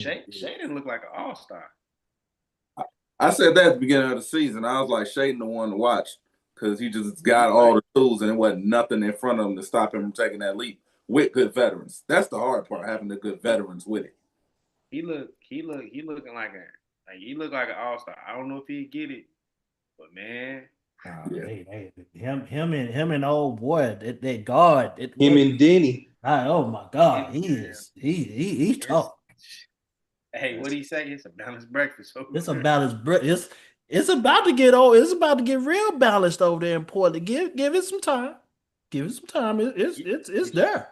Shay didn't look like an all-star. I said that at the beginning of the season. I was like, Shaden the one to watch because he just got all the tools and it wasn't nothing in front of him to stop him from taking that leap with good veterans. That's the hard part, having the good veterans with it. He looking he looked like an all-star. I don't know if he get it, but man, Yeah. Him and old boy, that guard, Him and Denny. oh my God, he's tough. hey, what do he say? It's a balanced breakfast. It's about it's about to get old. It's about to get real balanced over there in Portland. Give it some time. Give it some time. It's there.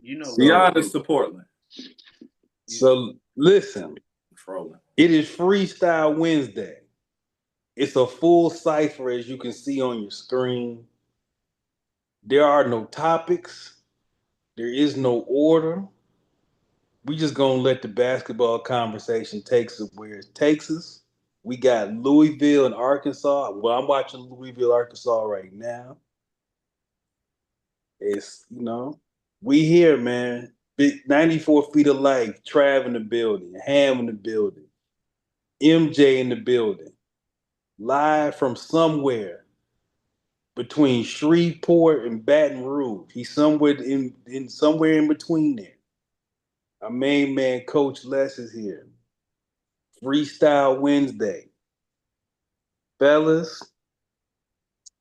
You know, Giannis to Portland. So listen, Trolling. it is Freestyle Wednesday. It's a full cipher, as you can see on your screen. There are no topics. There is no order. We just gonna let the basketball conversation take us where it takes us. We got Louisville and Arkansas. Well, I'm watching Louisville, Arkansas right now. It's, we here, man. Big 94 feet of life. Trav in the building. Ham in the building. MJ in the building. Live from somewhere between Shreveport and Baton Rouge. He's somewhere in between there. Our main man, Coach Les, is here. Freestyle Wednesday. Fellas,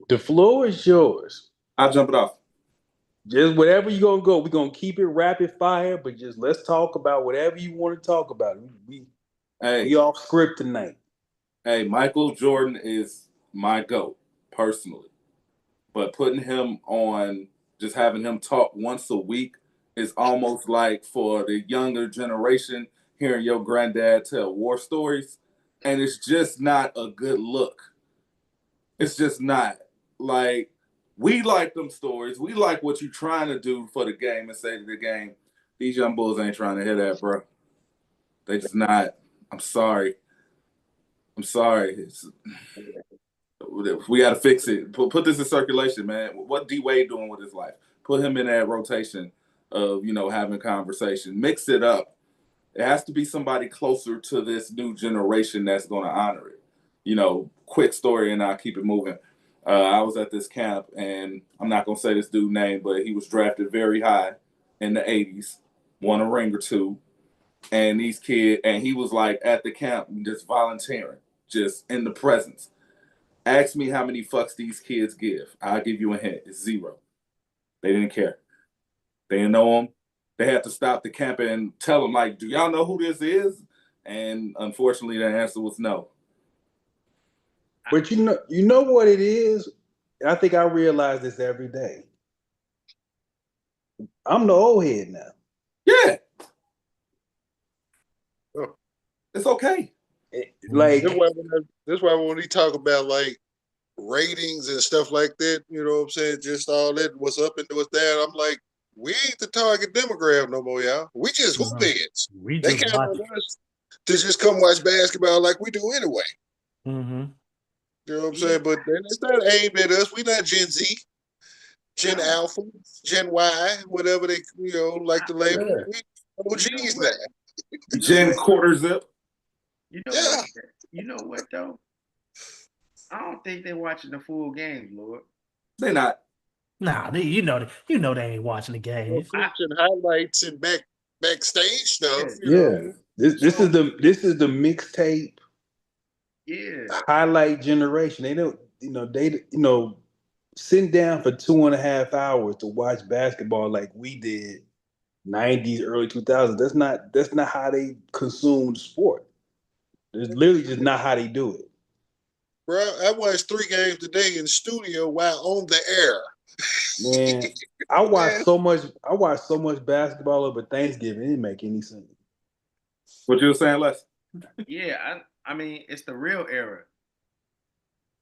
the floor is yours. I'll jump it off. Just whatever you're going to go. We're going to keep it rapid fire, but just let's talk about whatever you want to talk about. We off script tonight. Hey, Michael Jordan is my GOAT, personally. But putting him on, just having him talk once a week is almost like for the younger generation hearing your granddad tell war stories. And it's just not a good look. It's just not. Like, we like them stories. We like what you're trying to do for the game and say to the game, these young bulls ain't trying to hear that, bro. They just not. I'm sorry. We got to fix it. Put this in circulation, man. What D Wade doing with his life? Put him in that rotation of, having conversation. Mix it up. It has to be somebody closer to this new generation that's going to honor it. Quick story, and I'll keep it moving. I was at this camp, and I'm not going to say this dude's name, but he was drafted very high in the 80s, won a ring or two. And these kids, and he was like at the camp just volunteering, just in the presence. Ask me how many fucks these kids give. I'll give you a hint. It's 0. They didn't care. They didn't know him. They had to stop the camp and tell them, like, do y'all know who this is? And unfortunately, the answer was no. But you know what it is? I think I realize this every day. I'm the old head now. Yeah. It's okay. Like that's why when we talk about like ratings and stuff like that, you know what I'm saying? Just all that, what's up and what's down. I'm like, we ain't the target demographic no more, y'all. We just hoop heads. They count on us to just come watch basketball like we do anyway. Mm-hmm. You know what I'm saying? But then it's not aimed at us. We not Gen Z, Gen Alpha, Gen Y, whatever they like to label. Yeah. We OGs now. Gen quarter zip. You know what though? I don't think they're watching the full games, Lord. They're not. Nah, they ain't watching the game. Watching highlights and backstage stuff. Yeah. This is the mixtape. Yeah. Highlight generation. They don't, sitting down for 2.5 hours to watch basketball like we did 90s, early 2000s. That's not how they consume the sport. It's literally just not how they do it. Bro, I watched 3 games today in the studio while on the air. Man, I watched so much basketball over Thanksgiving. It didn't make any sense. What you were saying, Les? Yeah, I mean, it's the real era.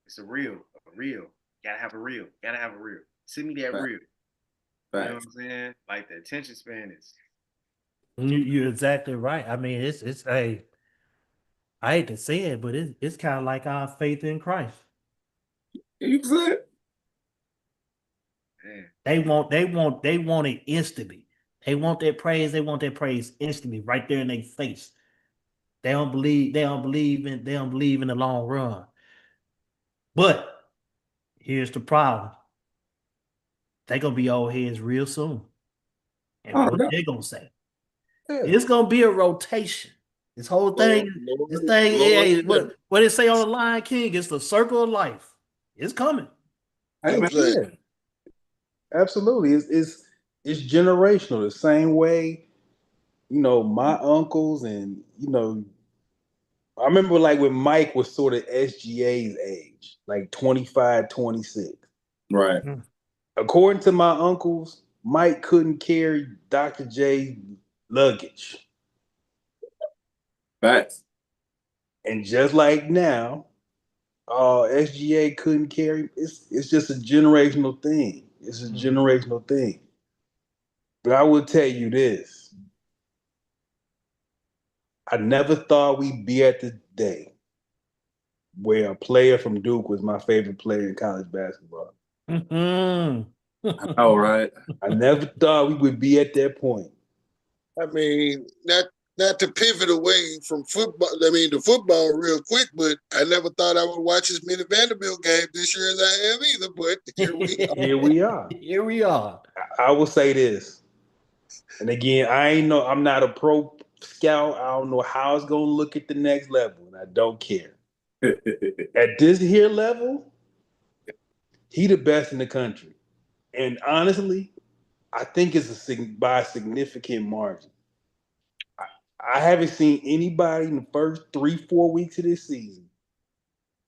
It's a real. Gotta have a real. Send me that real. Facts. You know what I'm saying? Like the attention span is. You're exactly right. I mean, it's a. I hate to say it, but it's kind of like our faith in Christ. You can say it. They want it instantly. They want their praise. They want their praise instantly, right there in their face. They don't believe in the long run. But here's the problem. They're gonna be old heads real soon. And Oh, what yeah. they're gonna say? Yeah. It's gonna be a rotation. This whole thing, Lord, hey, Lord, what they say on the Lion King, it's the circle of life. It's coming. Hey, man. saying. Yeah, absolutely. It's generational. The same way, my uncles and I remember like when Mike was sort of SGA's age, like 25, 26. Right. According to my uncles, Mike couldn't carry Dr. J's luggage. Facts. And just like now, SGA couldn't carry. It's just a generational thing. It's a generational thing. But I will tell you this: I never thought we'd be at the day where a player from Duke was my favorite player in college basketball. All right. I never thought we would be at that point. I mean, not to pivot away from football. I mean, the football real quick, but I never thought I would watch as many Vanderbilt games this year as I have either. But here we are. Here we are. Here we are. I will say this, and again, I'm not a pro scout. I don't know how it's gonna look at the next level, and I don't care. At this here level, he the best in the country, and honestly, I think it's by a significant margin. I haven't seen anybody in the first 3-4 weeks of this season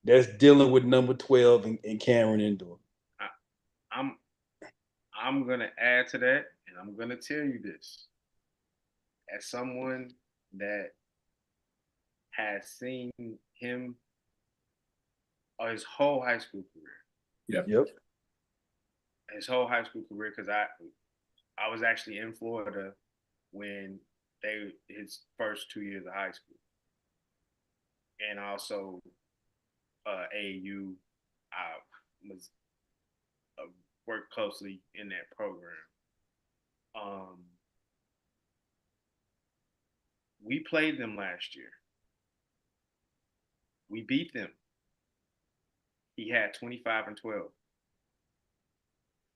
that's dealing with number 12 and Cameron Indoor. I'm gonna add to that, and I'm gonna tell you this as someone that has seen him his whole high school career. Yep. His whole high school career, because I was actually in Florida when his first 2 years of high school, and also AAU. I was worked closely in that program. We played them last year. We beat them. He had 25 and 12.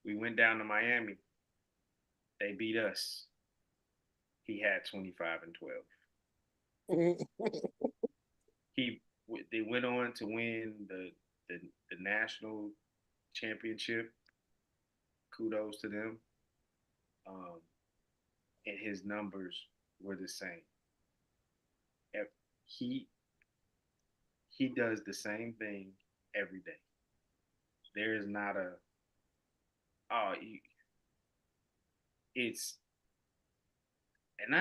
We went down to Miami. They beat us. He had 25 and 12. They went on to win the national championship. Kudos to them. And his numbers were the same. He does the same thing every day. There is not it's and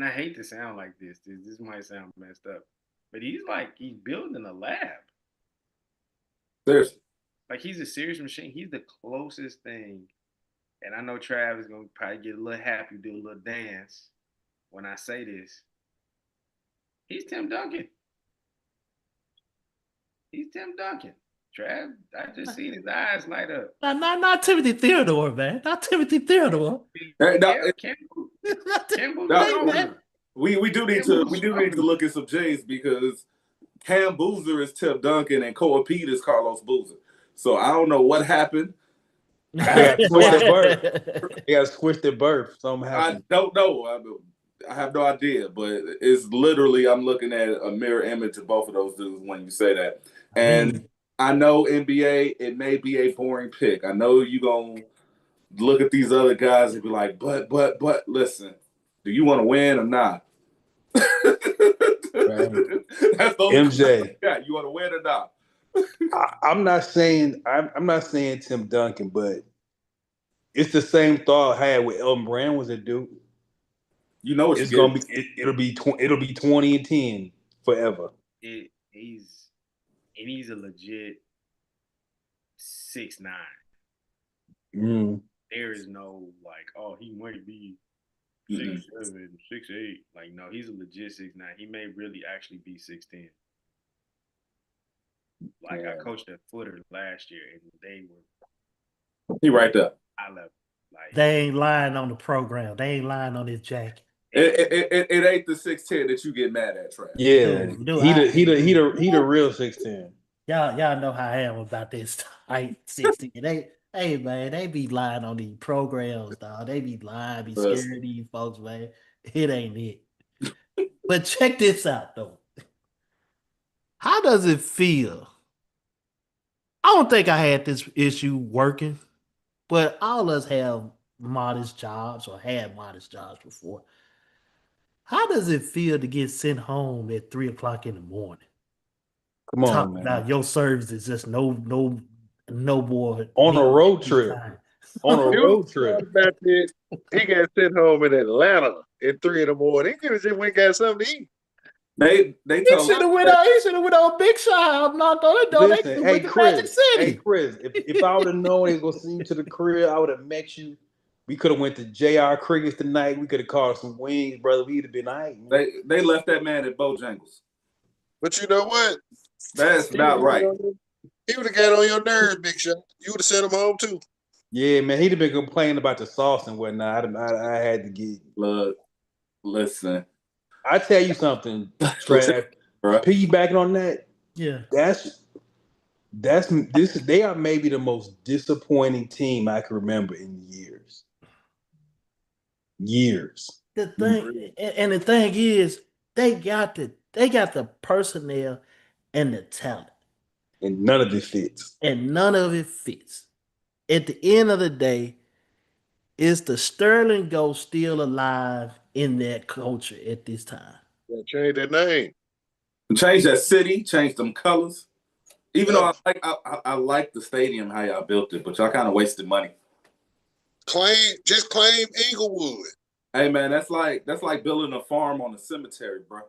I hate to sound like this. This might sound messed up, but he's building a lab. Seriously. Like, he's a serious machine. He's the closest thing. And I know Trav is gonna probably get a little happy, do a little dance when I say this. He's Tim Duncan. He's Tim Duncan. Trav, I just seen his eyes light up. Not Timothy Theodore, man. Not Timothy Theodore. Hey, no, Man. we do need to look at some J's because Cam Boozer is Tim Duncan and Cole Pete is Carlos Boozer. So I don't know what happened. They got to switch their birth. Something happened. I don't know. I have no idea, but it's literally I'm looking at a mirror image of both of those dudes when you say that. And I know NBA, it may be a boring pick. I know you're going to look at these other guys and be like, but, listen, do you want to win or not? Right. That's the MJ. Yeah, you want to win or not? I'm not saying Tim Duncan, but it's the same thought I had with Elton Brand was a dude. You know what it's gonna be. It'll be 20 and 10 forever. He's a legit 6'9". There is no he might be 6'7", 6'8". Like, no, he's a legit 6'9". He may really actually be 6'10". Like, I coached a footer last year, and they were. He right there. I love. Like, they ain't lying on the program. They ain't lying on his jacket. It ain't the 6'10" that you get mad at, Trav. Yeah, Dude, he the real 6'10". y'all know how I am about this height 60. Hey man, they be lying on these programs, dog. They be lying, be scaring these folks, man. It ain't it. But check this out though. How does it feel? I don't think I had this issue working, but all of us have modest jobs or had modest jobs before. How does it feel to get sent home at 3 o'clock in the morning? Come Talk on, man. about your service is just no more On a road this trip. time. On a He road was trip. about that. He got sent home in Atlanta at 3 in the morning. He could have just went and got something to eat. They He told should have went on. He should have went on Big Shot, knocked on the door. They Listen, could hey went to Magic Chris, City. if I would have known they was gonna send you to the crib, I would have met you. We could have went to JR Crickets tonight. We could have caught some wings, brother. We'd have been all right, man. they left that man at Bojangles. But you know what? That's not right. He would have got on your nerves, Big Shot. You would have sent him home too. Yeah, man. He'd have been complaining about the sauce and whatnot. I had to get. Look, listen. I tell you something, Trav. Piggybacking on that, Yeah, that's this. They are maybe the most disappointing team I can remember in years. Years. the thing, and the thing is, they got the personnel and the talent, And none of it fits. and none of it fits. At the end of the day, is the Sterling Ghost still alive in that culture at this time? Yeah, change that name. Change that city, change them colors. Even though I like the stadium, how y'all built it, but y'all kind of wasted money. Just claim Inglewood. Hey man, that's like building a farm on a cemetery, bro.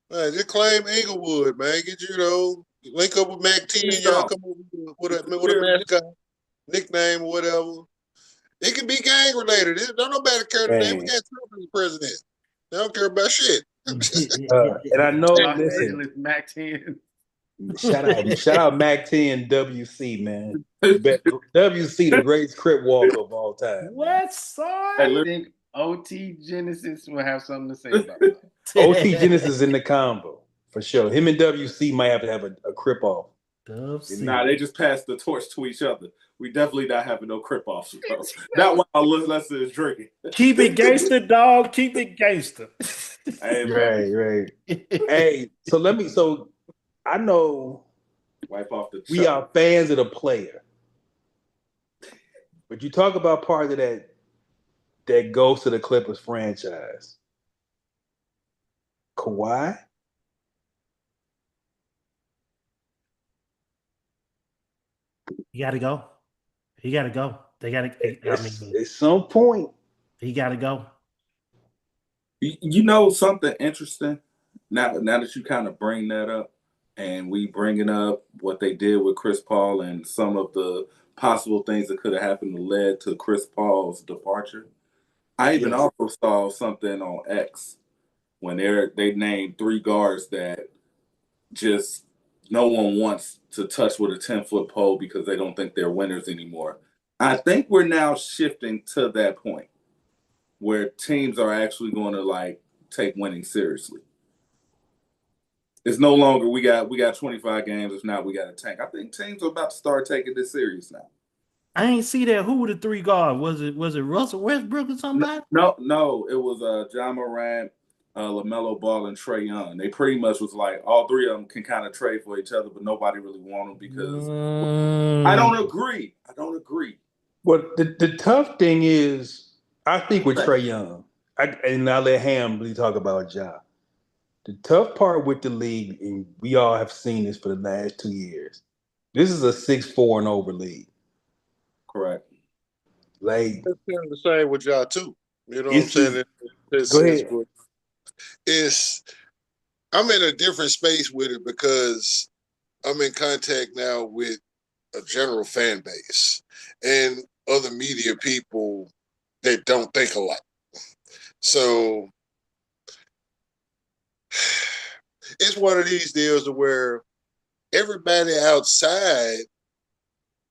Man, just claim Inglewood, man. Get link up with Mac T and y'all come up with a mascot, nickname or whatever. It can be gang related. Don't nobody care today. We got Trump as president. They don't care about shit. And I know, listen, Mac 10. shout out Mac 10 WC, man. WC, the greatest crip walker of all time. West Side. I think OT Genesis will have something to say about that. OT Genesis in the combo for sure. Him and WC might have to have a crip off. Nah, they just passed the torch to each other. We definitely not having no crip offs, bro. That one unless it's drinking. Keep it gangster, dog. Keep it gangster. Hey, right. Hey, so I know wipe off the we are fans of the player. But you talk about part of that goes to the Clippers franchise. Kawhi? He got to go. He got to go. They got to. At some point, he got to go. You know something interesting? Now that you kind of bring that up, and we bringing up what they did with Chris Paul and some of the possible things that could have happened that led to Chris Paul's departure. I even also saw something on X when they named 3 guards that just no one wants to touch with a 10-foot pole because they don't think they're winners anymore. I think we're now shifting to that point where teams are actually going to take winning seriously. It's no longer we got 25 games. If not, we got a tank. I think teams are about to start taking this serious now. I ain't see that. Who were the 3 guards? Was it Russell Westbrook or somebody? No. It was John Morant, LaMelo Ball, and Trae Young. They pretty much was like all 3 of them can kind of trade for each other, but nobody really want them because I don't agree. Well, the tough thing is, I think with Trae Young, and I'll let Ham really talk about Ja. The tough part with the league, and we all have seen this for the last 2 years, this is a 6'4" and over league. Correct. Like, it's kind of the same with y'all too. You know what I'm saying? Go ahead. I'm in a different space with it because I'm in contact now with a general fan base and other media people that don't think alike. So it's one of these deals where everybody outside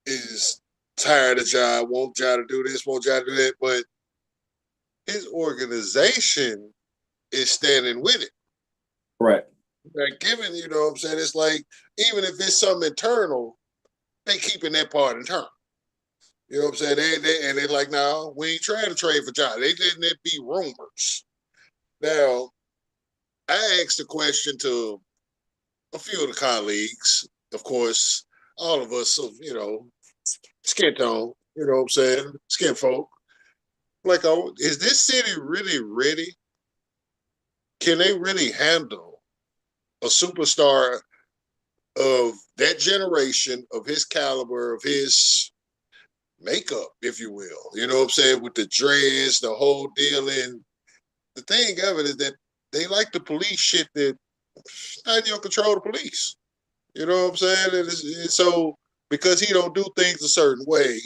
is tired of Ja, want Ja to do this, want Ja to do that, but his organization is standing with it. Right. Like given, you know what I'm saying? It's like, even if it's something internal, they keeping that part internal. You know what I'm saying? And they're like, no, we ain't trying to trade for John. They letting it be rumors. Now, I asked a question to a few of the colleagues. Of course, all of us, you know, skin tone, you know what I'm saying? Skin folk. Like, oh, is this city really ready? Can they really handle a superstar of that generation, of his caliber, of his makeup, if you will? You know what I'm saying? With the dreads, the whole deal. And the thing of it is that they like the police shit that not in your control, the police. You know what I'm saying? And so because he don't do things a certain way,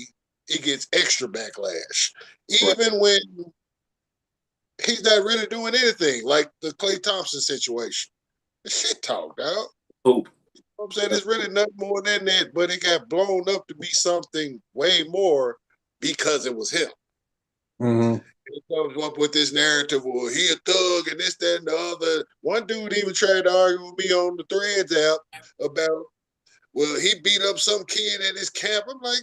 he gets extra backlash. Even when he's not really doing anything, like the Klay Thompson situation. The shit talk, dog. Oh. You know what I'm saying? It's really nothing more than that, but it got blown up to be something way more because it was him. Mm-hmm. He comes up with this narrative, well, he a thug and this, that, and the other. One dude even tried to argue with me on the Threads app about, well, he beat up some kid at his camp. I'm like,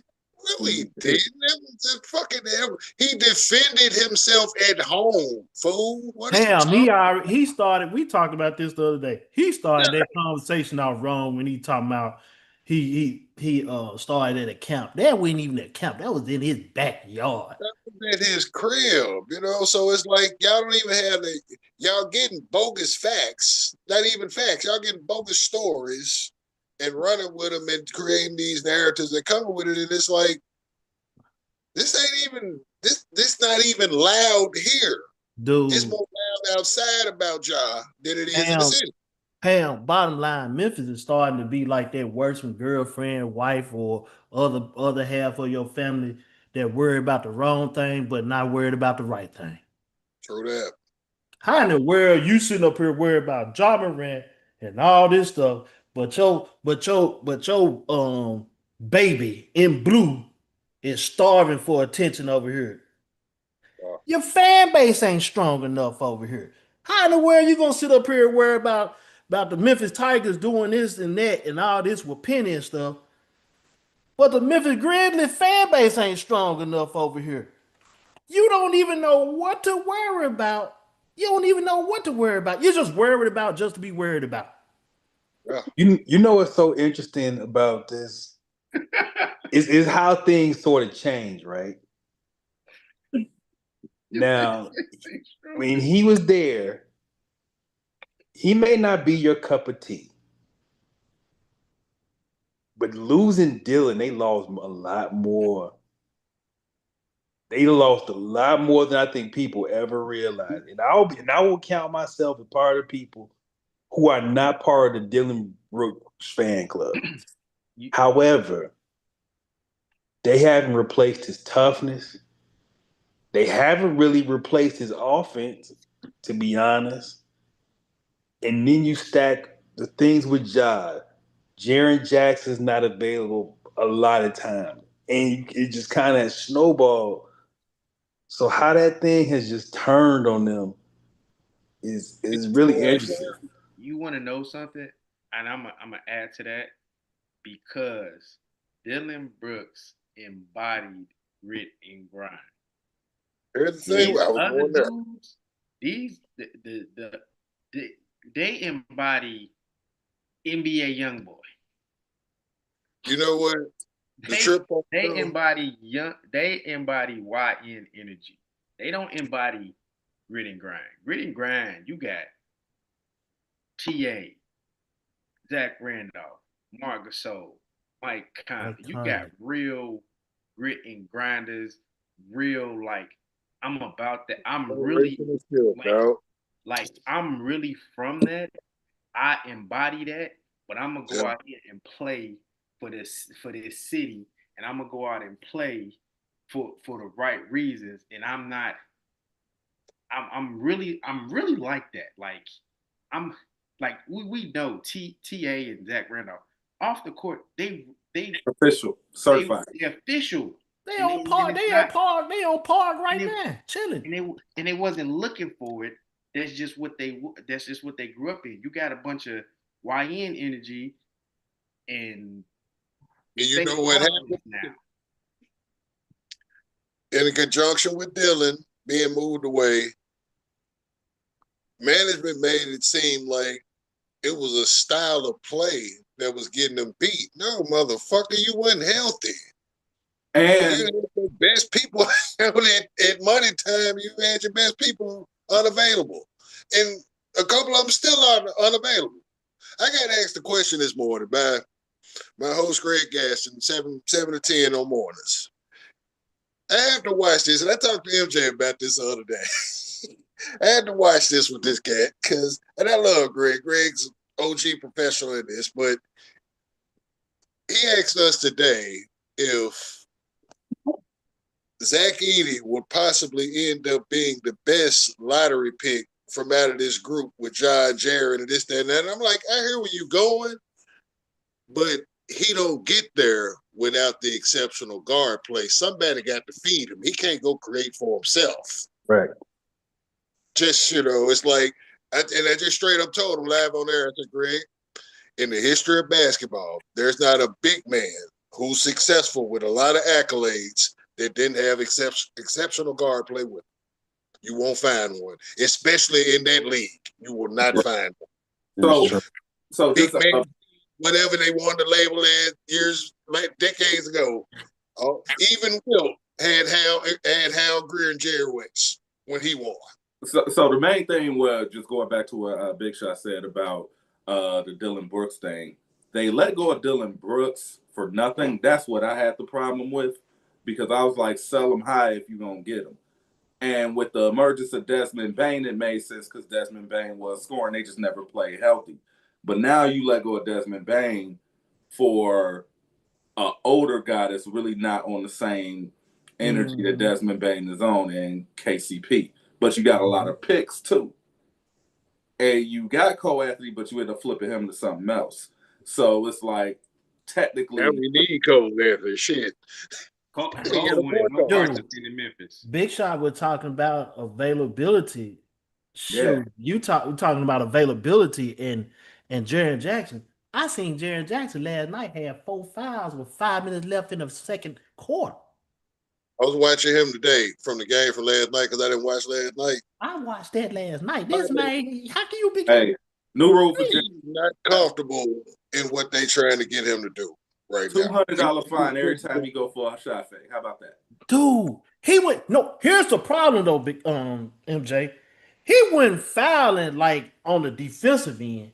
no, he didn't. That was just fucking him. He defended himself at home, fool. What are you Damn, talking he started. We talked about this the other day. He started that conversation out wrong when he talking about he started at a camp. That wasn't even a camp. That was in his backyard. at his crib, you know? So it's like y'all don't even have y'all getting bogus facts, not even facts. Y'all getting bogus stories and running with them and creating these narratives and coming with it. And it's like, this ain't even, this not even loud here. Dude. It's more loud outside about Ja than it is in the city. Bottom line, Memphis is starting to be like that worse from girlfriend, wife, or other half of your family that worry about the wrong thing but not worried about the right thing. True that. How in the world you sitting up here worried about job and rent and all this stuff, but your baby in blue is starving for attention over here. Your fan base ain't strong enough over here. How in the world you gonna sit up here and worry about the Memphis Tigers doing this and that and all this with Penny and stuff? But the Memphis Grizzlies fan base ain't strong enough over here. You don't even know what to worry about. You don't even know what to worry about. You're just worried about just to be worried about. Yeah. You know what's so interesting about this is how things sort of change, right? Now, when he was there, he may not be your cup of tea. But losing Dylan, they lost a lot more. They lost a lot more than I think people ever realized. And I will count myself as part of the people who are not part of the Dylan Brooks fan club. However, they haven't replaced his toughness. They haven't really replaced his offense, to be honest. And then you stack the things with Ja. Jaren Jackson's not available a lot of times. And it just kind of snowballed. So how that thing has just turned on them is really interesting. You want to know something? And I'm gonna add to that because Dylan Brooks embodied grit and grind. Here's the thing. These I was other going there. dudes, they embody NBA YoungBoy. You know what? They embody YN energy. They don't embody grit and grind. Grit and grind, you got TA, Zach Randolph, Marc Gasol, Mike Conley. You got real grit and grinders, real like I'm about that. I'm really I'm really from that. I embody that, but I'm gonna go out here and play for this city, and I'm gonna go out and play for the right reasons. And I'm really like that. Like I'm like we know TA and Zach Randolph off the court. They official certified. They official. They And on park. it's They not, on park. They on park right and now, chilling. they wasn't looking for it. That's just what they grew up in. You got a bunch of YN energy and And it's you fake know what hustlers happened? now. In conjunction with Dylan being moved away, management made it seem like it was a style of play that was getting them beat. No, motherfucker, you wasn't healthy. You And had the best people at money time. You had your best people unavailable, and a couple of them still are unavailable. I got asked the question this morning by my host Greg Gaston, 7 to 10 on mornings. I have to watch this, and I talked to MJ about this the other day. I had to watch this with this cat and I love Greg. Greg's OG professional in this, but he asked us today if Zach Edey would possibly end up being the best lottery pick from out of this group with John Jarrett and this, that, and that. And I'm like, I hear where you going, but he don't get there without the exceptional guard play. Somebody got to feed him. He can't go create for himself. Right. Just, it's like, and I just straight up told him live on air, I said, Greg, in the history of basketball, there's not a big man who's successful with a lot of accolades that didn't have exceptional guard play with him. You won't find one, especially in that league. You will not find one. So Big just man, whatever they wanted to label it decades ago. Even Wilt had Hal Greer and Jerry West when he won. so the main thing was just going back to what Big Shot said about the Dylan Brooks thing. They let go of Dylan Brooks for nothing. That's what I had the problem with, because I was like, sell him high if you're gonna get him. And with the emergence of Desmond Bane, it made sense because Desmond Bane was scoring. They just never played healthy. But now you let go of Desmond Bane for an older guy that's really not on the same energy that Desmond Bane is on in KCP. But you got a lot of picks too. And you got Cole Anthony, but you end up flipping him to something else. So it's like technically now we need Cole Anthony. Shit. Cole wanted no parts in Memphis. Big Shot was talking about availability. Shoot, Yeah. we're talking about availability and Jaren Jackson. I seen Jaren Jackson last night have 4 fouls with 5 minutes left in the second quarter. I was watching him today from the game from last night because I didn't watch last night. I watched that last night. This man, how can you be? Hey, new rule for He's not comfortable in what they trying to get him to do right now. $200 fine every time you go for a shot fake. How about that? Dude, he went. No, here's the problem though, big MJ. He went fouling like on the defensive end.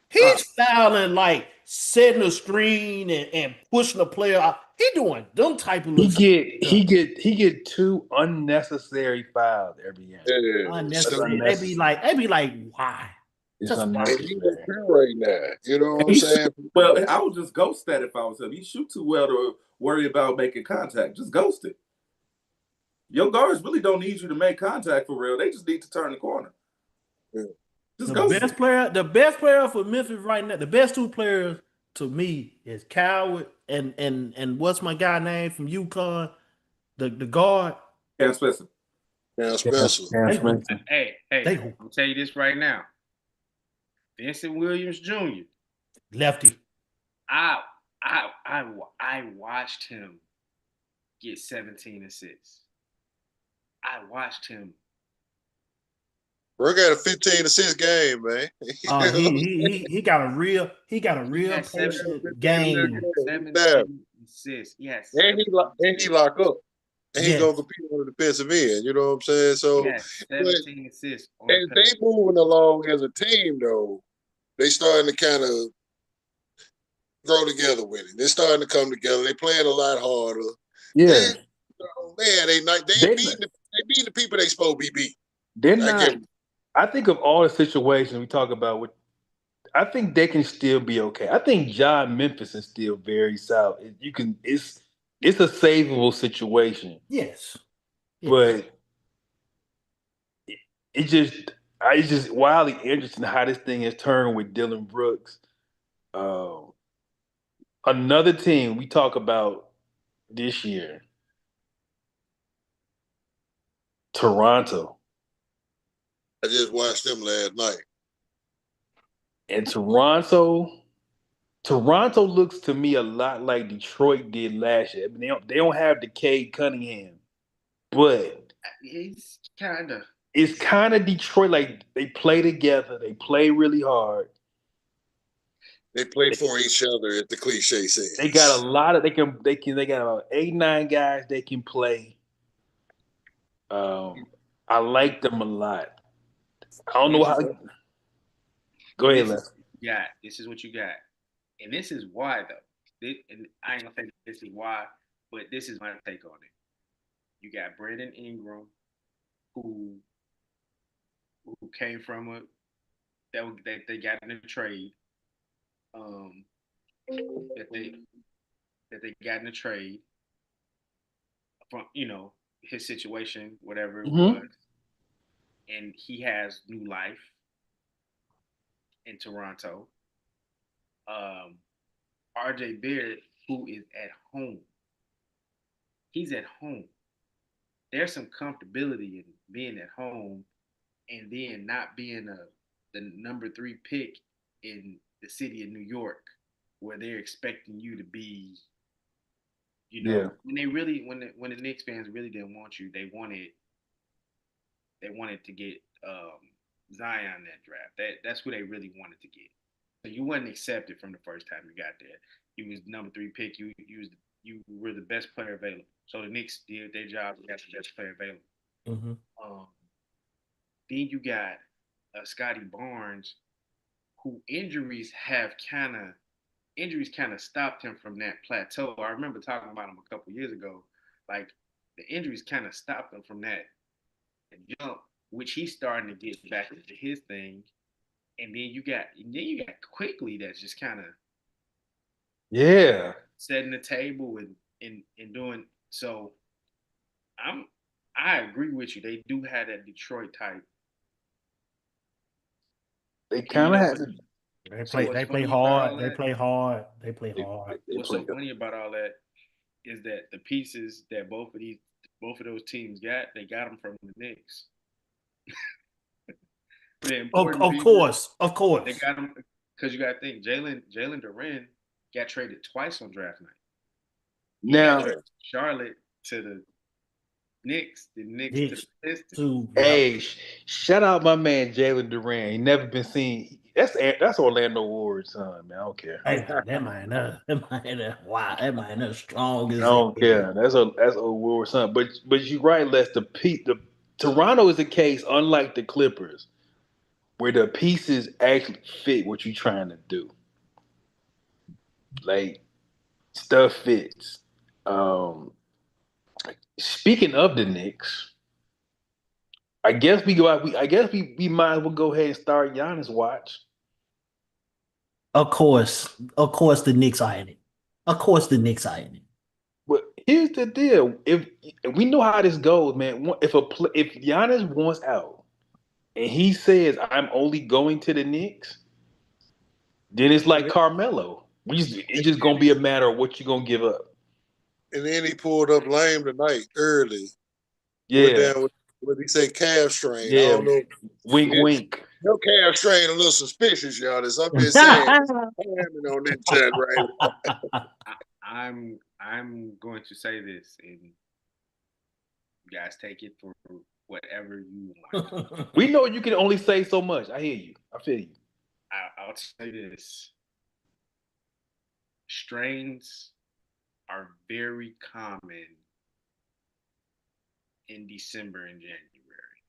He's fouling like setting the screen and pushing the player out. He doing them type of he get 2 unnecessary fouls every game. Yeah. Unnecessary. They be like, why? It's Just why? And he's right now. You know what I'm saying? Well, I would just ghost that if I was him. He shoot too well to worry about making contact. Just ghost it. Your guards really don't need you to make contact for real. They just need to turn the corner. Yeah. Just The best player for Memphis right now, the best 2 players to me is Coward and what's my guy name from UConn, the guard. Cam Spencer. Cam Spencer. Hey, I'll tell you this right now. Vincent Williams Jr. Lefty. I watched him get 17 assists. I watched him. Bro got a 15 assist game, man. He got a real patient game. 17 assists. Yes. And he lock up. And he's gonna compete on the defensive end. You know what I'm saying? So 17 assists. As they moving along as a team, though, they starting to kind of grow together with it. They're starting to come together. They playing a lot harder. Yeah. They beat the people they supposed to be beat. They're not. I think of all the situations we talk about, I think they can still be okay. I think John Memphis is still very solid. It's a savable situation. Yes. But it's just wildly interesting how this thing has turned with Dylan Brooks. Another team we talk about this year Toronto. I just watched them last night. And Toronto looks to me a lot like Detroit did last year. I mean, they don't have the Cade Cunningham, but It's kind of Detroit. Like they play together, they play really hard. They play for each other, as the cliche says. They got a lot of they got about 8-9 guys they can play. I like them a lot. I don't know how. Go ahead, Les. This is what you got, and this is why though. And I ain't gonna say this is why, but this is my take on it. You got Brandon Ingram, who came from that they got in a trade, that they got in a trade from his situation, whatever it was, and he has new life in Toronto. RJ Barrett, who is at home, he's at home. There's some comfortability in being at home and then not being the number 3 pick in the city of New York, where they're expecting you to be. When they really when the Knicks fans really didn't want you, they wanted to get Zion that draft. That's who they really wanted to get. So you wasn't accepted from the first time you got there. You was number 3 pick. You were the best player available. So the Knicks did their job. They got the best player available. Mm-hmm. Then you got Scotty Barnes, who injuries kind of stopped him from that plateau. I remember talking about him a couple years ago. Like the injuries kind of stopped him from that jump, which he's starting to get back into his thing. And then you got Quickly that's just kind of setting the table and doing so. I agree with you. They do have that Detroit type. They kind of have. They play hard. They play hard. What's so funny about all that is that the pieces that both of those teams got, they got them from the Knicks. Of course. They got them because you got to think Jalen Duren got traded twice on draft night. Now Charlotte to the Knicks, the Knicks to the Pistons. Hey, shout out my man Jalen Duren. He never been seen. That's Orlando Ward's son, man. I don't care. Hey, that man, wow, that man, strong as I don't care. That's old Ward's son. But you're right, Les. The Toronto is the case, unlike the Clippers, where the pieces actually fit what you're trying to do. Like stuff fits. Speaking of the Knicks, I guess we might as well go ahead and start Giannis watch. Of course, the Knicks are in it. But here's the deal: if we know how this goes, man, if Giannis wants out and he says I'm only going to the Knicks, then it's like Carmelo. It's just gonna be a matter of what you're gonna give up. And then he pulled up lame tonight early. Yeah. Went down with what he say, calf strain. Yeah. I don't know. Wink. Your calf strain a little suspicious, y'all. I'm just saying. I'm on that chat right. I'm going to say this, and you guys take it for whatever you want. We know you can only say so much. I hear you. I feel you. I'll say this. Strains are very common in December and January.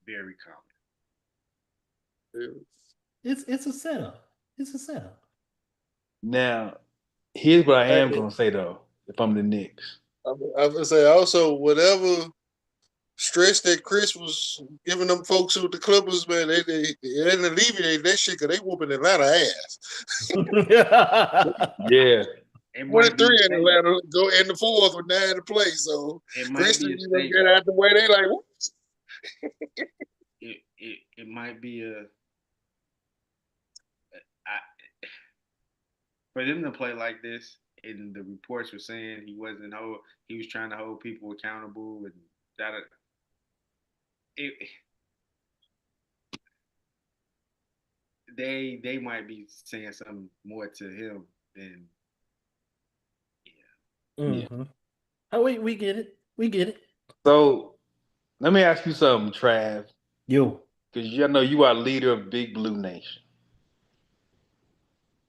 Very common. It's a setup. Now, here's what I am gonna say though. If I'm the Knicks, I'm gonna say also whatever stress that Chris was giving them folks with the Clippers, man, they didn't alleviate that shit because they whooping Atlanta ass. Yeah. 23 in Atlanta, go in the fourth with 9 to play. So Chris didn't even get out the way. They like, whoops. It might be for them to play like this, and the reports were saying he was trying to hold people accountable and that. they might be saying something more to him than Mm-hmm. Oh, we get it. We get it. So let me ask you something, Trav, Yo. because you know you are leader of Big Blue Nation.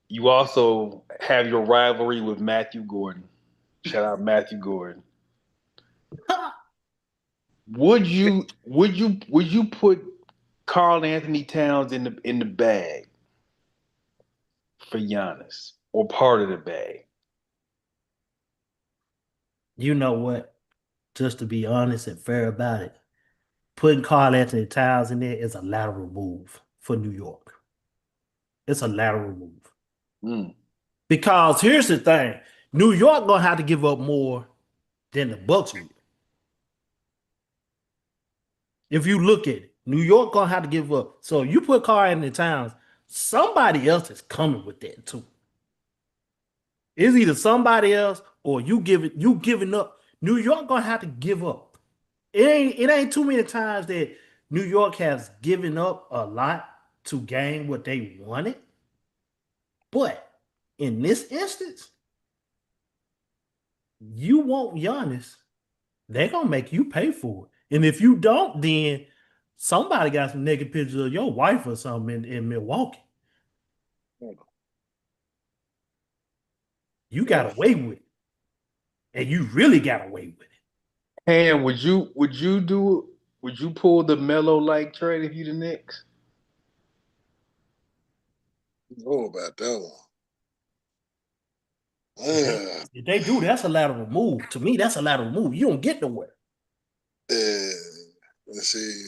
You also have your rivalry with Matthew Gordon. Shout out Matthew Gordon. Would you put Carl Anthony Towns in the bag for Giannis or part of the bag? You know what? Just to be honest and fair about it, putting Carl Anthony Towns in there is a lateral move for New York. It's a lateral move. Mm. Because here's the thing: New York gonna have to give up more than the Bucks will. If you look at it, New York gonna have to give up. So you put Carl Anthony Towns, somebody else is coming with that too. It's either somebody else or you giving up. New York gonna have to give up. It ain't too many times that New York has given up a lot to gain what they wanted. But in this instance, you want Giannis, they're gonna make you pay for it. And if you don't, then somebody got some naked pictures of your wife or something in Milwaukee. You got away with it. And you really got away with it. And would you pull the Melo like trade if you the Knicks? know about that one. If they do, that's a lateral move. To me, that's a lateral move. You don't get nowhere. Let's see.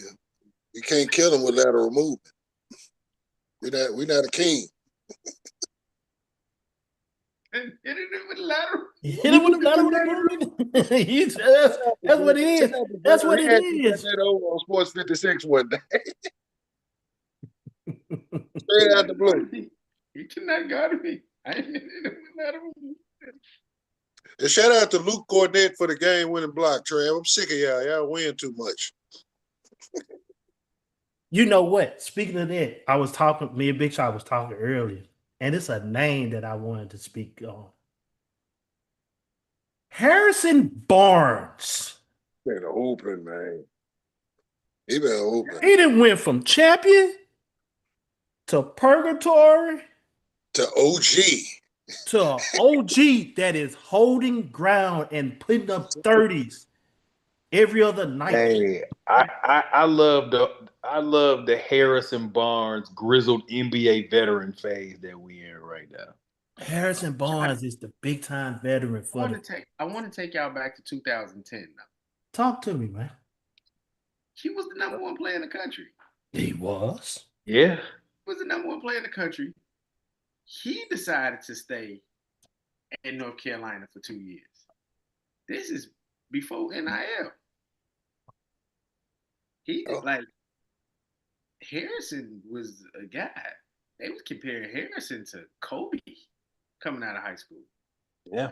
You can't kill them with lateral movement. We're not a king. hit it with lateral. Hit him with the lateral movement. That's what it is. That's what it is. That over on Sports 56 one day. Straight out the blue. He cannot guard me. I ain't hit him with lateral. And shout out to Luke Cornett for the game-winning block, Trav. I'm sick of y'all. Y'all win too much. You know what? Speaking of that, me and Big Shot was talking earlier, and it's a name that I wanted to speak on. Harrison Barnes. Been hooping, man. He been hooping. He done went from champion to purgatory To OG. to an OG that is holding ground and putting up 30s every other night. Hey, I love the Harrison Barnes grizzled NBA veteran phase that we in right now. Harrison Barnes is the big time veteran for I want to take y'all back to 2010 now. Talk to me, man. He was the number one player in the country. He was. Yeah. He was the number one player in the country. He decided to stay in North Carolina for 2 years. This is before NIL. Harrison was a guy. They was comparing Harrison to Kobe coming out of high school. Yeah.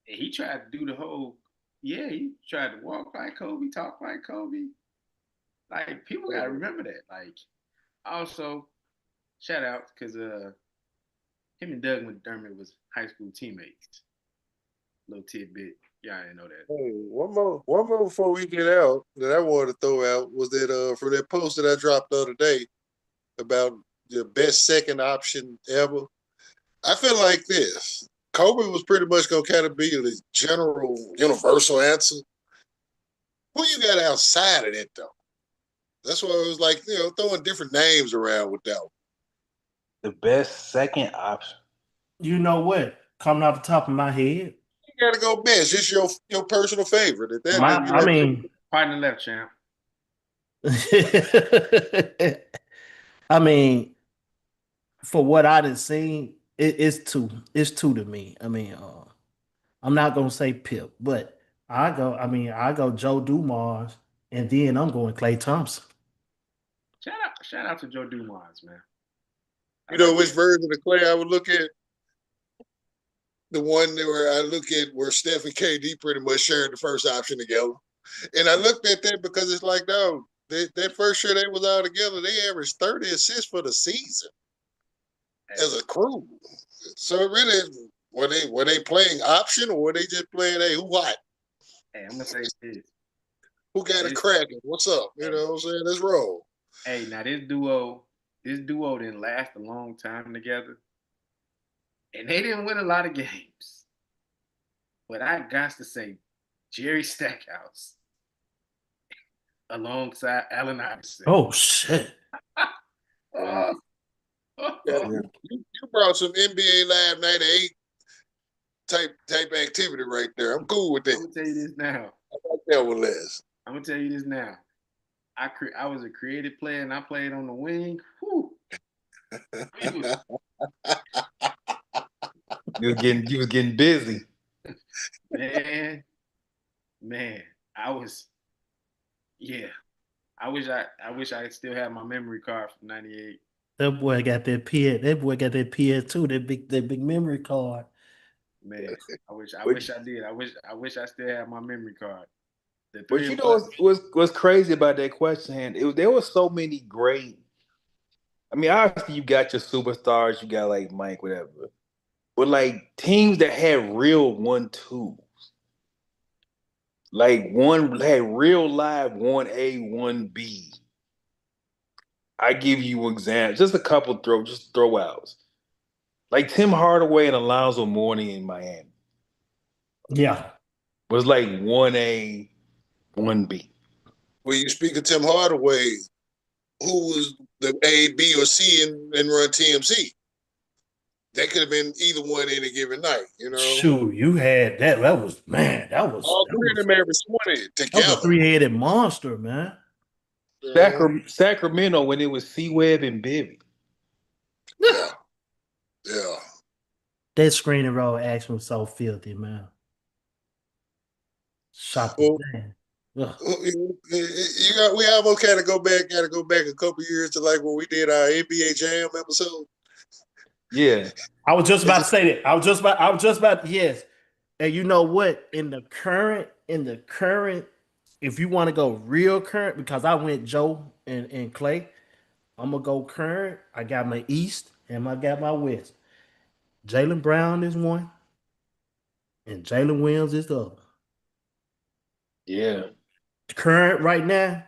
And he tried to do the whole, he tried to walk like Kobe, talk like Kobe. Like, people got to remember that. Like, also, shout out, because him and Doug McDermott was high school teammates. Little tidbit. Yeah, I didn't know that. Hey, one more before we get out that I wanted to throw out was that for that post that I dropped the other day about the best second option ever. I feel like this. Kobe was pretty much going to kind of be the general, universal answer. Who you got outside of that, though? That's why it was like, throwing different names around with that one. The best second option. You know what? Coming off the top of my head. You got to go bench. It's your personal favorite. Partner left, champ. I mean, for what I done seen, it's two to me. I mean, I'm not gonna say Pip, but I go Joe Dumars, and then I'm going Klay Thompson. Shout out to Joe Dumars, man. You know which version of Klay I would look at? The one where I look at where Steph and KD pretty much shared the first option together. And I looked at that because it's like, no, that first year they was all together, they averaged 30 assists for the season as a crew. So really, were they playing option or were they just playing, hey, who what? Hey, I'm gonna say this. Who got it This cracking? What's up? You know what I'm saying? Let's roll. hey, now this duo didn't last a long time together. And they didn't win a lot of games. But I got to say, Jerry Stackhouse alongside Allen Iverson. Oh shit. Oh, Yeah, oh, you brought some NBA Live 98 type activity right there. I'm cool with that. I'm gonna tell you this now. I like that one, Les. I'm gonna tell you this now. I was a creative player and I played on the wing. Whew. You was getting busy. Man, I was yeah. I wish I still had my memory card from '98. That boy got that PS. That boy got that PS2. That big memory card. Man, I wish I did. I wish I still had my memory card. The But three you of know us. what's crazy about that question? There were so many great. I mean, obviously you got your superstars, you got like Mike, whatever. But like teams that had real 1-2, like one had real live 1A, 1B. I give you examples, just a couple throwouts. Like Tim Hardaway and Alonzo Mourning in Miami Yeah. was like 1A, 1B. When you speak of Tim Hardaway, who was the A, B, or C and run TMC? That could have been either one any given night, you know. Shoot, you had that. That was man. All three of them averaged 20 that was a together. three-headed monster, man. Sacramento when it was C-Web and Bibby. Yeah. Yeah. That screen and roll action was so filthy, man. Shot the Well, man. we almost gotta go back a couple years to like when we did our NBA Jam episode. Yeah. I was just about to say that. I was just about yes. And you know what? In the current, if you want to go real current, because I went Joe and Clay, I'm gonna go current. I got my East and I got my West. Jaylen Brown is one, and Jalen Williams is the other. Yeah. Current right now,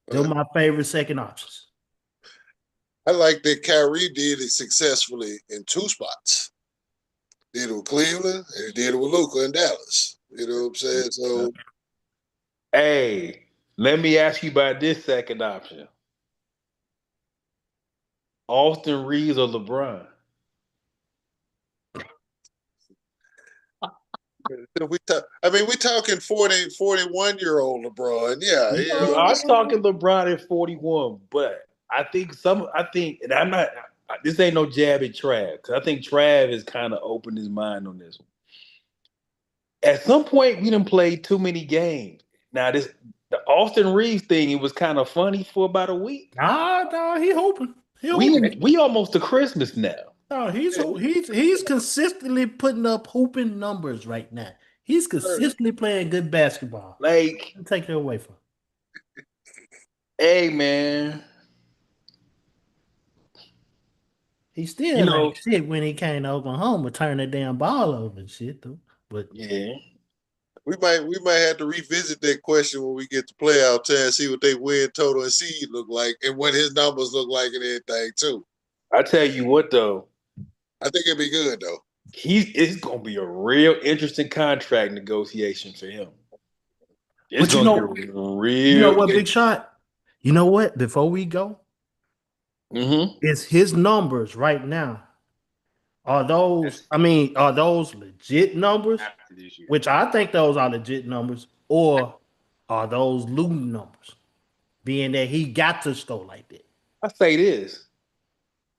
they're my favorite second options. I like that Kyrie did it successfully in two spots. Did it with Cleveland and he did it with Luka in Dallas. You know what I'm saying? So Hey, let me ask you about this second option. Austin Reeves or LeBron? we're talking 40, 41-year-old LeBron. Yeah, You are talking LeBron at 41, but I think, and I'm not, this ain't no jab at Trav, because I think Trav has kind of opened his mind on this one. At some point, we done played too many games. Now, the Austin Reeves thing, it was kind of funny for about a week. No, he hoping. We almost to Christmas now. No, he's consistently putting up hooping numbers right now. He's consistently playing good basketball. Like, take it away from him. Hey, man. He still ain't shit when he came to Oklahoma, turn that damn ball over and shit though. But yeah, we might have to revisit that question when we get to playoff time, see what they win total and seed look like, and what his numbers look like and everything too. I tell you what though, I think it'd be good though. It's gonna be a real interesting contract negotiation for him. It's gonna be real. You know what, Big Shot? You know what? Before we go, it's his numbers right now. Are those legit numbers? Which I think those are legit numbers, or are those losing numbers? Being that he got to score like that. I say this.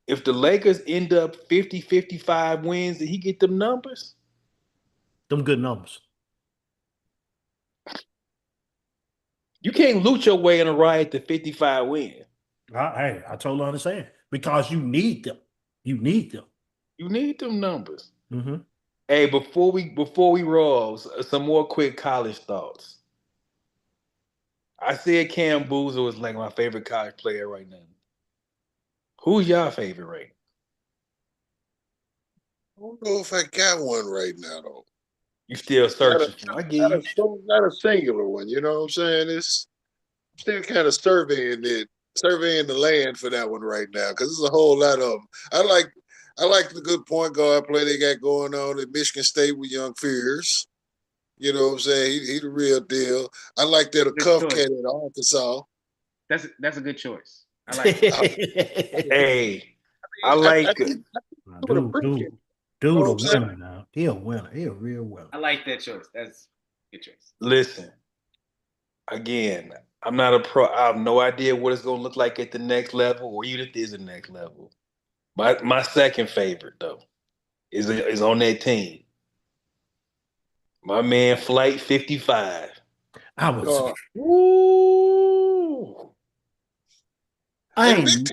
If the Lakers end up 50-55 wins, did he get them numbers? Them good numbers. You can't loot your way in a ride to 55 wins. Hey, I totally understand. Because you need them. You need them. You need them numbers. Mm-hmm. Hey, before we roll, some more quick college thoughts. I said Cam Boozer was like my favorite college player right now. Who's your favorite right I don't know if I got one right now though. You still Not a, searching for? I get you. not a singular one. You know what I'm saying? It's still kind of surveying the land for that one right now because there's a whole lot of them. I like the good point guard play they got going on at Michigan State with Young Fears. You know what I'm saying? He the real deal. I like that a Good cuff choice. cat at Arkansas. That's a good choice. I like it. Hey, I I like. think with a dude, pre dude, you dude, know what a I'm saying? winner now. He a winner. He a real winner. I like that choice. That's a good choice. Listen, again, I'm not a pro. I have no idea what it's gonna look like at the next level, or even if there's a next level. My second favorite though is on that team. My man, Flight 55. I was. Woo! I And Big ain't.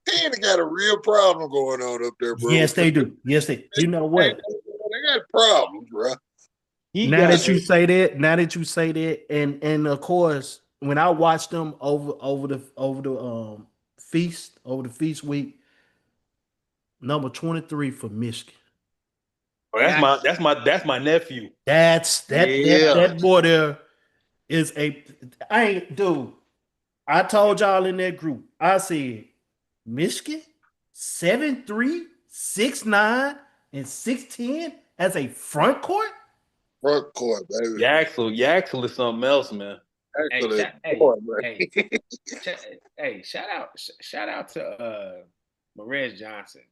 Ten got a real problem going on up there, bro. Yes, they do. Yes, they. You know what? They got problems, bro. He Now got that you say that, and of course, when I watched them over the feast week, number 23 for Michigan. Oh, that's my nephew. That's Yeah. that boy there is a. I ain't dude. I told y'all in that group. I said Michigan 7'3", 6'9", and 6'10" as a front court. Front court, baby. Yaxel is something else, man. Excellent. Hey, Boy, man. shout out to Marez Johnson.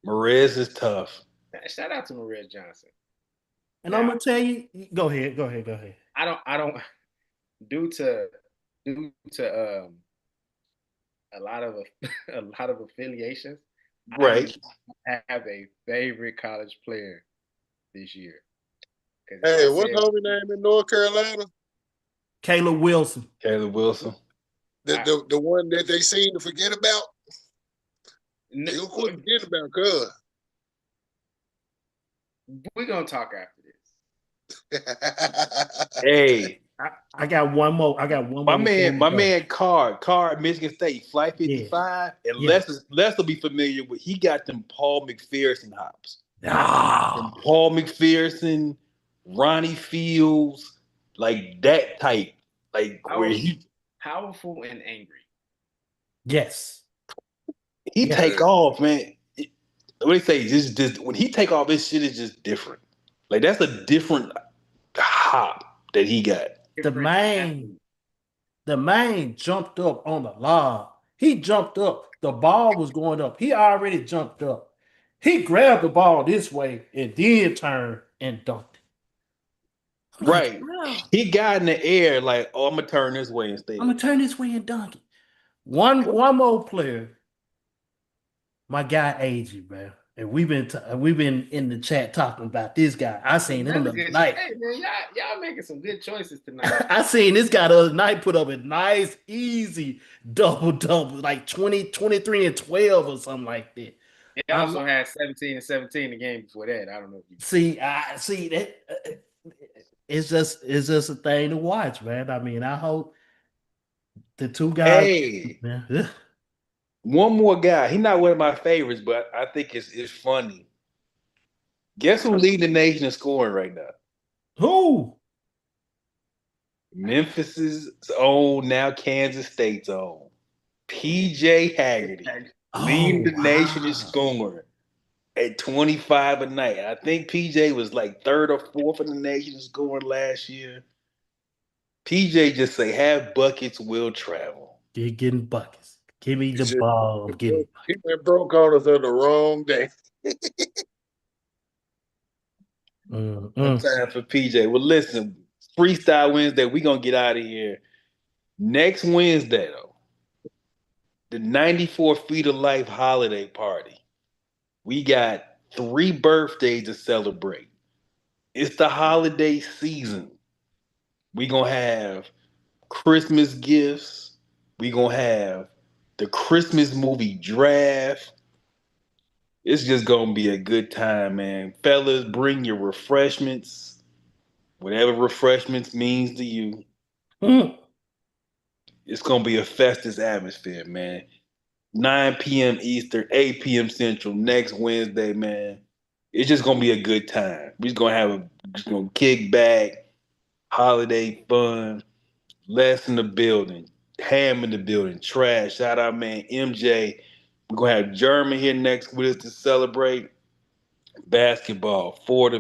Marez is tough. Shout out to Marez Johnson. And Now, I'm gonna tell you, go ahead. I don't due to a lot of a lot of affiliations. Right. I have a favorite college player this year. Hey, what's homie name in North Carolina? Caleb Wilson. Caleb Wilson. The one that they seem to forget about. They don't quit forgetting about cuz. We're gonna talk after this. Hey, I got one more. I got one more. My man Card, Michigan State, Flight 55. Yeah. And Les will be familiar with. He got them Paul McPherson hops. Ah. Paul McPherson, Ronnie Fields, like that type. Like where he powerful and angry. Yes. He take off, man. What they say, just when he take off, this shit is just different. Like that's a different hop that he got. The man jumped up on the lob. He jumped up. The ball was going up. He already jumped up. He grabbed the ball this way and then turned and dunked it. Right. Like, he got in the air like, oh, I'm gonna turn this way instead. I'm gonna turn this way and dunk it. One more player. My guy AG, man. And we've been in the chat talking about this guy. I seen him the other night. Hey man, y'all making some good choices tonight. I seen this guy the other night put up a nice, easy double, like 20, 23, and 12 or something like that. He also had 17 and 17 the game before that. I don't know if you see that it's just a thing to watch, man. I mean, I hope the two guys. Hey, man. One more guy. He's not one of my favorites, but I think it's funny. Guess who leading the nation in scoring right now? Who? Memphis's own, now Kansas State's own. PJ Haggerty leading the nation in scoring at 25 a night. I think PJ was like third or fourth in the nation in scoring last year. PJ just say, have buckets, will travel. You're getting buckets. Give me the ball. I'm getting buckets. He went broke on us on the wrong day. Time for PJ. Well, listen, Freestyle Wednesday, we're going to get out of here. Next Wednesday, though, the 94 Feet of Life holiday party. We got 3 birthdays to celebrate. It's the holiday season. We're going to have Christmas gifts. We're going to have the Christmas movie draft. It's just going to be a good time, man. Fellas, bring your refreshments. Whatever refreshments means to you. It's gonna be a festive atmosphere, man. 9 p.m. Eastern, 8 p.m. Central next Wednesday, man. It's just gonna be a good time. We're just gonna kick back, holiday fun, Les in the building, Ham in the building, Trash. Shout out, man, MJ. We're gonna have German here next with us to celebrate basketball, 4 to